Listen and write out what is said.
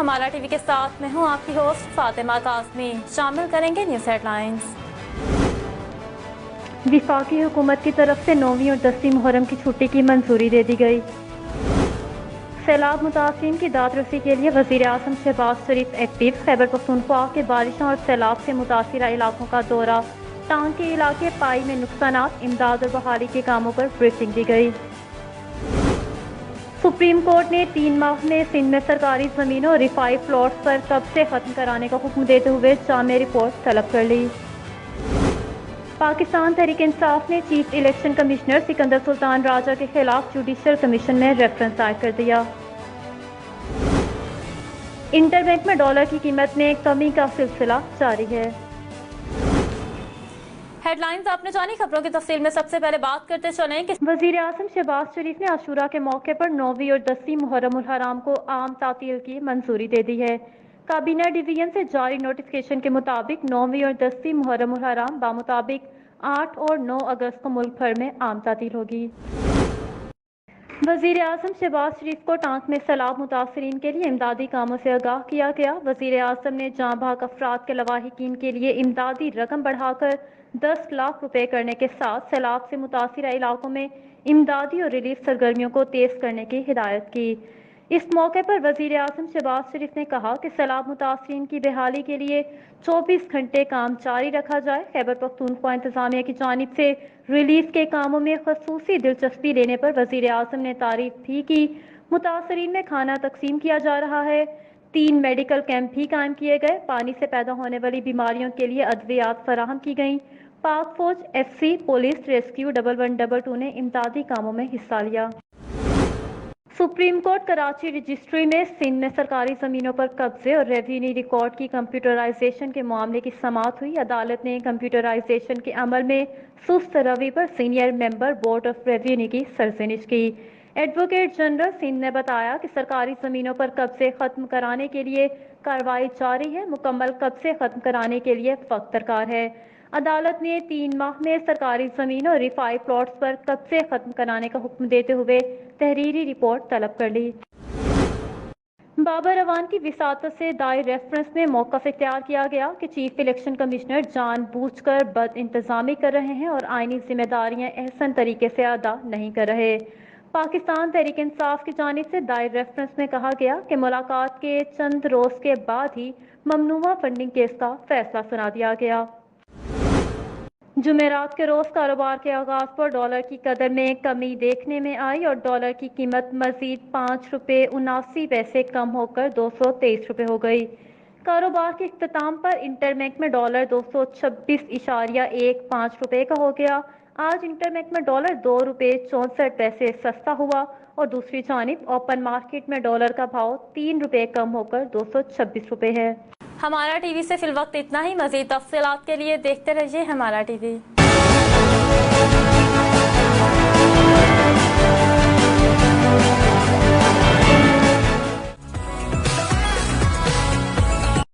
ہمارا T V کے ساتھ میں ہوں آپ کی ہوسٹ فاطمہ قاسمی۔ شامل کریں گے نیوز ہیڈ لائنز۔ وفاقی حکومت کی طرف سے 9ویں اور 10ویں محرم کی چھٹی کی منظوری دے دی گئی۔ سیلاب متاثرین کی داد رسی کے لیے وزیر اعظم شہباز شریف ایکٹیو۔ خیبر پختونخوا کے بارشوں اور سیلاب سے متاثرہ علاقوں کا دورہ۔ ٹانگ کے علاقے پائی میں نقصانات، امداد اور بحالی کے کاموں پر بریفنگ دی گئی۔ سپریم کورٹ نے 3 ماہ میں سندھ میں سرکاری زمینوں اور رفائی پلاٹس پر قبضے ختم کرانے کا حکم دیتے ہوئے جامع رپورٹ طلب کر لی۔ پاکستان تحریک انصاف نے چیف الیکشن کمشنر سکندر سلطان راجہ کے خلاف جوڈیشل کمیشن میں ریفرنس دائر کر دیا۔ انٹر بینک میں ڈالر کی قیمت میں کمی کا سلسلہ جاری ہے۔ ہیڈ لائنز آپ نے جانی، خبروں کی تفصیل میں سب سے پہلے بات کرتے چلیں کہ وزیر اعظم شہباز شریف نے عاشورہ کے موقع پر 9ویں اور 10ویں محرم الحرام کو عام تعطیل کی منظوری دے دی ہے۔ کابینہ ڈویژن سے جاری نوٹیفکیشن کے مطابق 9ویں اور 10ویں محرم الحرام بمطابق 8 اور 9 اگست کو ملک بھر میں عام تعطیل ہوگی۔ وزیر اعظم شہباز شریف کو ٹانک میں سیلاب متاثرین کے لیے امدادی کاموں سے آگاہ کیا گیا۔ وزیر اعظم نے جاں بحق افراد کے لواحقین کے لیے امدادی رقم بڑھا کر 10 لاکھ روپے کرنے کے ساتھ سیلاب سے متاثرہ علاقوں میں امدادی اور ریلیف سرگرمیوں کو تیز کرنے کی ہدایت کی۔ اس موقع پر وزیر اعظم شہباز شریف نے کہا کہ سیلاب متاثرین کی بحالی کے لیے 24 گھنٹے کام جاری رکھا جائے۔ خیبر پختونخوا انتظامیہ کی جانب سے ریلیف کے کاموں میں خصوصی دلچسپی لینے پر وزیر اعظم نے تعریف بھی کی۔ متاثرین میں کھانا تقسیم کیا جا رہا ہے۔ 3 میڈیکل کیمپ بھی قائم کیے گئے۔ پانی سے پیدا ہونے والی بیماریوں کے لیے ادویات فراہم کی گئیں۔ پاک فوج، ایف سی، پولیس، ریسکیو 1122 نے امدادی کاموں میں حصہ لیا۔ سپریم کورٹ کراچی رجسٹری میں سندھ میں سرکاری زمینوں پر قبضے اور ریونیو ریکارڈ کی کمپیوٹرائزیشن کے معاملے کی سماعت ہوئی۔ عدالت نے کمپیوٹرائزیشن کے عمل میں سست روی پر senior member board of revenue کی سرزنش کی۔ ایڈوکیٹ جنرل سندھ نے بتایا کہ سرکاری زمینوں پر قبضے ختم کرانے کے لیے کارروائی جاری ہے۔ مکمل قبضے ختم کرانے کے لیے وقت درکار ہے۔ عدالت نے 3 ماہ میں سرکاری زمینوں اور رفائی پلاٹس پر قبضے ختم کرانے کا حکم دیتے ہوئے تحریری رپورٹ طلب کر لی۔ بابر اعوان کی وساطت سے دائر ریفرنس میں موقف اختیار کیا گیا کہ چیف الیکشن کمشنر جان بوجھ کر بد انتظامی کر رہے ہیں اور آئینی ذمہ داریاں احسن طریقے سے ادا نہیں کر رہے۔ پاکستان تحریک انصاف کی جانب سے دائر ریفرنس میں کہا گیا کہ ملاقات کے چند روز کے بعد ہی ممنوعہ فنڈنگ کیس کا فیصلہ سنا دیا گیا۔ جمعرات کے روز کاروبار کے آغاز پر ڈالر کی قدر میں کمی دیکھنے میں آئی اور ڈالر کی قیمت مزید 5 روپے 79 پیسے کم ہو کر 223 روپے ہو گئی۔ کاروبار کے اختتام پر انٹر بینک میں ڈالر 226.15 روپے کا ہو گیا۔ آج انٹر بینک میں ڈالر 2 روپے 64 پیسے سستا ہوا اور دوسری جانب اوپن مارکیٹ میں ڈالر کا بھاؤ 3 روپے کم ہو کر 226 روپے ہے۔ ہمارا ٹی وی سے فی الوقت اتنا ہی۔ مزید تفصیلات کے لیے دیکھتے رہیے ہمارا ٹی وی۔